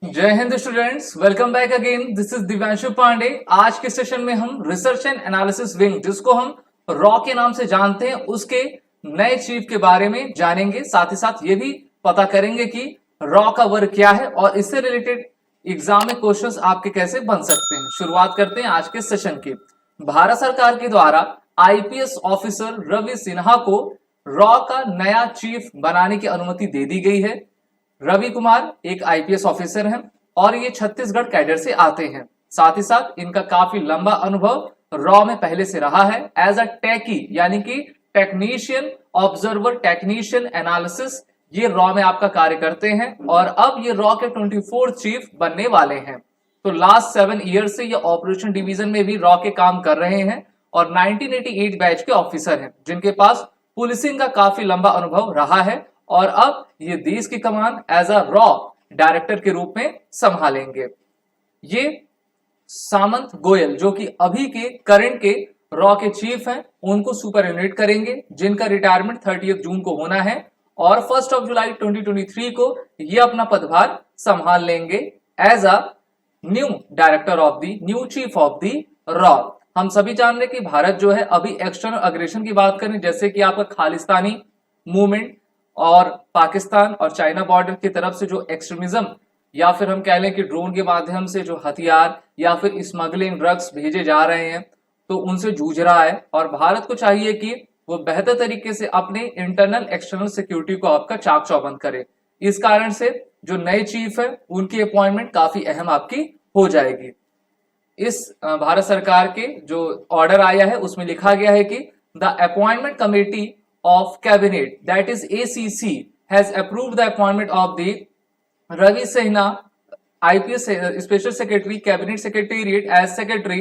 जय हिंद students, welcome back again. This is Divyanshu Pandey. आज के सेशन में हम रिसर्च एंड एनालिसिस विंग, जिसको हम रॉ के नाम से जानते हैं, उसके नए चीफ के बारे में जानेंगे। साथ ही साथ ये भी पता करेंगे कि रॉ का वर्क क्या है और इससे रिलेटेड एग्जाम में क्वेश्चंस आपके कैसे बन सकते हैं। शुरुआत करते हैं आज के सेशन की। भारत सरकार के द्वारा आईपीएस ऑफिसर रवि सिन्हा को रॉ का नया चीफ बनाने की अनुमति दे दी गई है। रवि कुमार एक आईपीएस ऑफिसर हैं और ये छत्तीसगढ़ कैडर से आते हैं। साथ ही साथ इनका काफी लंबा अनुभव रॉ में पहले से रहा है एज अ टेकी, यानी कि टेक्नीशियन ऑब्जर्वर, टेक्नीशियन एनालिसिस, ये रॉ में आपका कार्य करते हैं और अब ये रॉ के 24 चीफ बनने वाले हैं। तो लास्ट 7 ईयर से ये ऑपरेशन डिवीजन में भी रॉ के काम कर रहे हैं और 1988 बैच के ऑफिसर हैं, जिनके पास पुलिसिंग का काफी लंबा अनुभव रहा है और अब ये देश की कमान एज अ रॉ डायरेक्टर के रूप में संभालेंगे। ये सामंत गोयल, जो कि अभी के करंट के रॉ के चीफ हैं, उनको सुपर यूनिट करेंगे, जिनका रिटायरमेंट 30 जून को होना है और 1 जुलाई 2023 को ये अपना पदभार संभाल लेंगे as a new director of the new chief of the रॉ। हम सभी जान रहे कि भारत जो है अभी एक्सटर्नल अग्रेशन की बात करें, जैसे कि आपका खालिस्तानी मूवमेंट और पाकिस्तान और चाइना बॉर्डर की तरफ से जो एक्सट्रीमिज्म या फिर हम कह लें कि ड्रोन के माध्यम से जो हथियार या फिर स्मगलिंग ड्रग्स भेजे जा रहे हैं, तो उनसे जूझ रहा है और भारत को चाहिए कि वो बेहतर तरीके से अपने इंटरनल एक्सटर्नल सिक्योरिटी को आपका चाक चौबंद करे। इस कारण से जो नए चीफ है उनकी अपॉइंटमेंट काफी अहम आपकी हो जाएगी। इस भारत सरकार के जो ऑर्डर आया है उसमें लिखा गया है कि the appointment committee of cabinet, that is ACC, has approved the appointment of the Ravi Sinha IPS Special Secretary Cabinet Secretariat as Secretary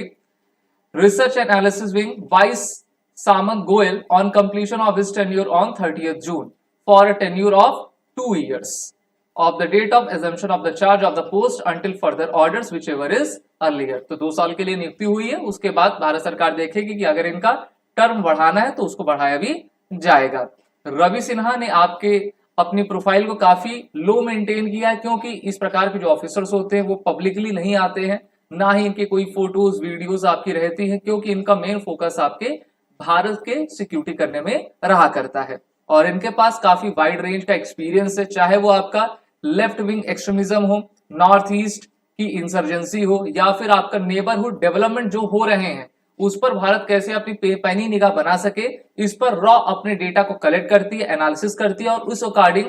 Research and Analysis Wing Vice Samant Goel on completion of his tenure on 30th June for a tenure of 2 years of the date of assumption of the charge of the post until further orders whichever is earlier। तो 2 साल के लिए नियुक्ति हुई है, उसके बाद भारत सरकार देखेगी कि अगर इनका टर्म बढ़ाना है तो उसको बढ़ाया भी जाएगा। रवि सिन्हा ने आपके अपनी प्रोफाइल को काफी लो मेंटेन किया है, क्योंकि इस प्रकार के जो ऑफिसर्स होते हैं वो पब्लिकली नहीं आते हैं, ना ही इनके कोई फोटोज वीडियोस आपकी रहती है, क्योंकि इनका मेन फोकस आपके भारत के सिक्योरिटी करने में रहा करता है और इनके पास काफी वाइड रेंज का एक्सपीरियंस है, चाहे वो आपका लेफ्ट विंग एक्सट्रीमिज्म हो, नॉर्थ ईस्ट की इंसर्जेंसी हो या फिर आपका नेबरहुड डेवलपमेंट जो हो रहे हैं उस पर भारत कैसे अपनी पैनी निगाह बना सके, इस पर रॉ अपने डेटा को कलेक्ट करती है, एनालिसिस करती है और उस अकॉर्डिंग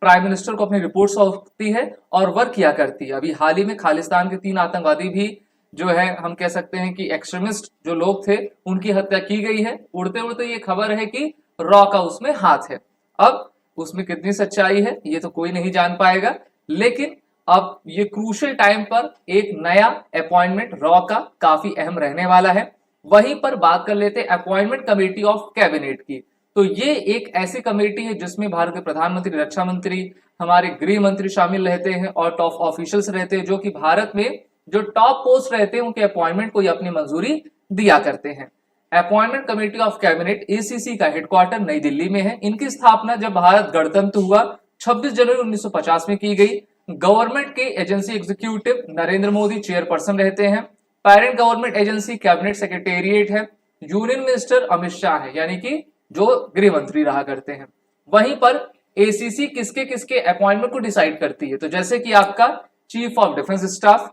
प्राइम मिनिस्टर को अपनी रिपोर्ट सौंपती है और वर्क किया करती है। अभी हाल ही में खालिस्तान के 3 आतंकवादी भी जो है हम कह सकते हैं कि एक्सट्रीमिस्ट जो लोग थे उनकी हत्या की गई है। उड़ते उड़ते ये खबर है कि रॉ का उसमें हाथ है। अब उसमें कितनी सच्चाई है ये तो कोई नहीं जान पाएगा, लेकिन अब ये क्रूशियल टाइम पर एक नया अपॉइंटमेंट रॉ का काफी अहम रहने वाला है। वहीं पर बात कर लेते हैं अपॉइंटमेंट कमेटी ऑफ कैबिनेट की। तो ये एक ऐसी कमेटी है जिसमें भारत के प्रधानमंत्री, रक्षा मंत्री, हमारे गृह मंत्री शामिल रहते हैं और टॉप ऑफिशियल्स रहते हैं, जो कि भारत में जो टॉप पोस्ट रहते हैं उनके अपॉइंटमेंट को ये अपनी मंजूरी दिया करते हैं। Appointment committee of cabinet ACC का हेडक्वार्टर नई दिल्ली में है। इनकी स्थापना जब भारत गणतंत्र हुआ 26 जनवरी 1950 में की गई। गवर्नमेंट के agency executive Narendra Modi chairperson रहते हैं। Parent government agency cabinet secretariat है। यूनियन मिनिस्टर अमित शाह है, यानी कि जो गृह मंत्री रहा करते हैं। वहीं पर एसीसी किसके किसके अपॉइंटमेंट को डिसाइड करती है, तो जैसे कि आपका chief of defence staff,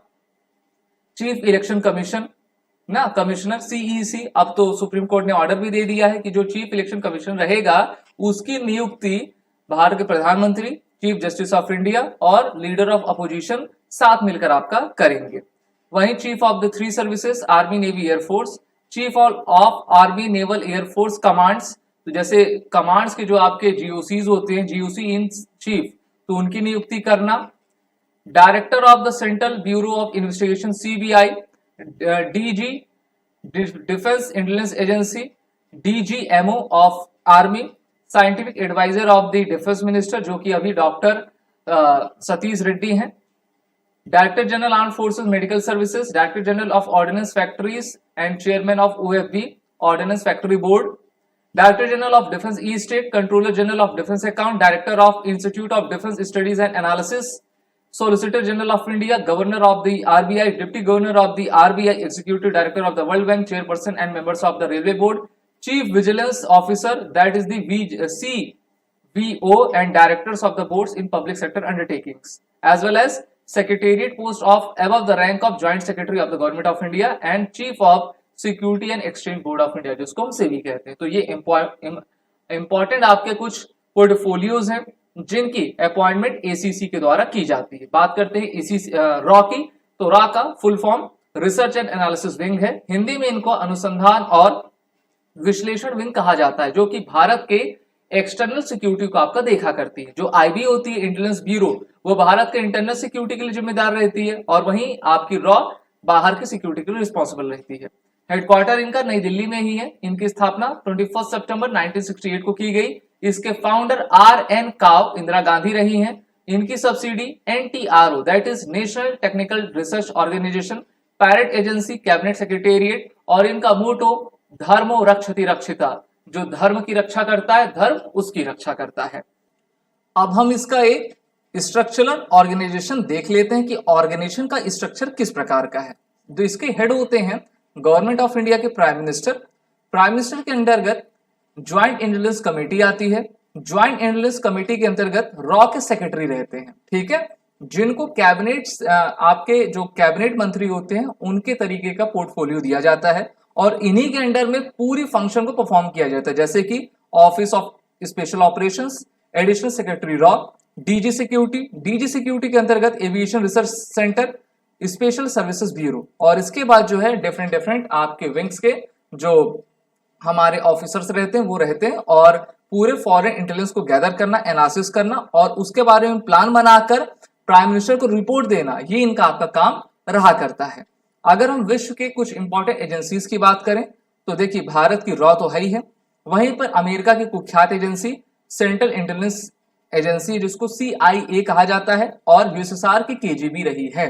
chief election commission ना कमिश्नर सीईसी, अब तो सुप्रीम कोर्ट ने ऑर्डर भी दे दिया है कि जो चीफ इलेक्शन कमीशन रहेगा उसकी नियुक्ति भारत के प्रधानमंत्री, चीफ जस्टिस ऑफ इंडिया और लीडर ऑफ अपोजिशन साथ मिलकर आपका करेंगे। वहीं chief of the 3 services, army, navy, air force, chief of army, naval, air force commands, तो जैसे कमांड्स के जो आपके जीओसीज होते हैं, जीओसी इन चीफ, तो उनकी नियुक्ति करना। Director of the central bureau of investigation CBI, DG defence intelligence agency, DGMO of army, scientific adviser of the defence minister, जो कि अभी डॉक्टर सतीश रेड्डी हैं। Director General Armed Forces Medical Services, Director General of Ordnance Factories and Chairman of OFB Ordnance Factory Board, Director General of Defense East State, Controller General of Defense Account, Director of Institute of Defense Studies and Analysis, Solicitor General of India, Governor of the RBI, Deputy Governor of the RBI, Executive Director of the World Bank, Chairperson and members of the Railway Board, Chief Vigilance Officer, that is the CVO, and Directors of the boards in public sector undertakings, as well as Secretariat post of above the rank of Joint Secretary of the Government of India and Chief of Security and Exchange Board of India, जिसको हम सेवी कहते हैं। तो ये important आपके कुछ portfolios हैं जिनकी अपॉइंटमेंट एसीसी के द्वारा की जाती है। बात करते हैं एसीसी रॉ की, तो रॉ का full form research and analysis wing है। हिंदी में इनको अनुसंधान और विश्लेषण विंग कहा जाता है, जो कि भारत के एक्सटर्नल सिक्योरिटी को आपका देखा करती है। जो आईबी होती है, इंटेलिजेंस ब्यूरो, वो भारत के इंटरनल सिक्योरिटी के लिए जिम्मेदार रहती है, और वहीं आपकी रॉ बाहर की सिक्योरिटी के लिए रिस्पॉन्सिबल रहती है। हेडक्वार्टर इनका नई दिल्ली में ही है। इनकी स्थापना 21 सितंबर 1968 को की गई। इसके फाउंडर RN काव इंदिरा गांधी रही हैं। इनकी subsidy NTRO, that is national technical research organisation, parent agency, cabinet secretariat, और इनका मोटो धर्मो रक्षति रक्षिता, जो धर्म की रक्षा करता है, धर्म उसकी रक्षा करता है। अब हम इसका एक स्ट्रक्चरल ऑर्गेनाइजेशन देख लेते हैं कि ऑर्गेनाइजेशन का स्ट्रक्चर किस प्रकार का है। जो इसके हेड होते हैं गवर्नमेंट ऑफ इंडिया के प्राइम मिनिस्टर। प्राइम मिनिस्टर के अंतर्गत ज्वाइंट इंटेलिजेंस कमेटी आती है। ज्वाइंट इंटेलिजेंस कमेटी के अंतर्गत रॉ के सेक्रेटरी रहते हैं, ठीक है, जिनको कैबिनेट आपके जो कैबिनेट मंत्री होते हैं उनके तरीके का पोर्टफोलियो दिया जाता है, और इन्हीं के अंडर में पूरी फंक्शन को परफॉर्म किया जाता है, जैसे कि office of special operations, additional secretary raw, DG security के अंतर्गत aviation research centre, special services bureau, और इसके बाद जो है डिफरेंट आपके विंग्स के जो हमारे ऑफिसर्स रहते हैं वो रहते हैं, और पूरे फॉरेन इंटेलिजेंस को गैदर करना, एनालिसिस करना, और उसके बारे में प्लान बनाकर प्राइम मिनिस्टर को रिपोर्ट देना, ये इनका आपका काम रहा करता है। अगर हम विश्व के कुछ इंपॉर्टेंट एजेंसीज की बात करें तो देखिए, भारत की रॉ तो है ही है, वहीं पर अमेरिका की कुख्यात एजेंसी सेंट्रल इंटेलिजेंस एजेंसी, जिसको CIA कहा जाता है, और USSR की KGB रही है।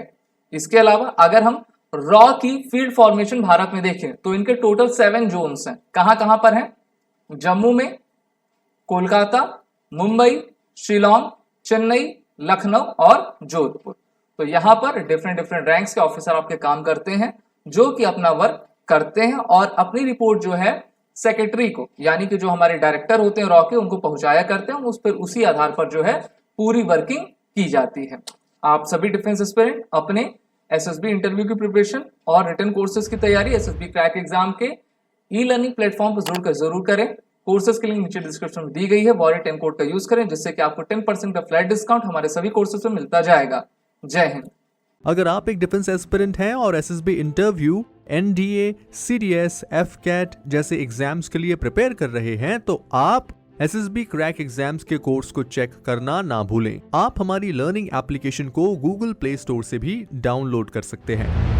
इसके अलावा अगर हम रॉ की फील्ड फॉर्मेशन भारत में देखें तो इनके टोटल 7 जोन्स हैं। कहां पर हैं? जम्मू में, कोलकाता, मुंबई, शिलोंग, चेन्नई, लखनऊ और जोधपुर। तो यहां पर डिफरेंट रैंक्स के ऑफिसर आपके काम करते हैं, जो कि अपना वर्क करते हैं और अपनी रिपोर्ट जो है सेक्रेटरी को, यानी कि जो हमारे डायरेक्टर होते हैं रॉ के, उनको पहुंचाया करते हैं। उस पर उसी आधार पर जो है पूरी वर्किंग की जाती है। आप सभी डिफेंस एस्पिरेंट अपने SSB इंटरव्यू की प्रिपरेशन और रिटन कोर्सेज की तैयारी SSB क्रैक एग्जाम के ई-लर्निंग प्लेटफॉर्म पर जुड़कर जरूर करें। कोर्सेज की लिंक नीचे डिस्क्रिप्शन में दी गई है। वॉरियर 10 कोड का यूज करें, जिससे कि आपको 10% का फ्लैट डिस्काउंट हमारे सभी कोर्सेज में मिलता जाएगा। जय हिंद। अगर आप एक डिफेंस एस्पिरेंट हैं और SSB interview, NDA, CDS, FCAT जैसे एग्जाम्स के लिए प्रिपेयर कर रहे हैं, तो आप SSB क्रैक एग्जाम्स के कोर्स को चेक करना ना भूलें। आप हमारी लर्निंग एप्लीकेशन को Google प्ले स्टोर से भी डाउनलोड कर सकते हैं।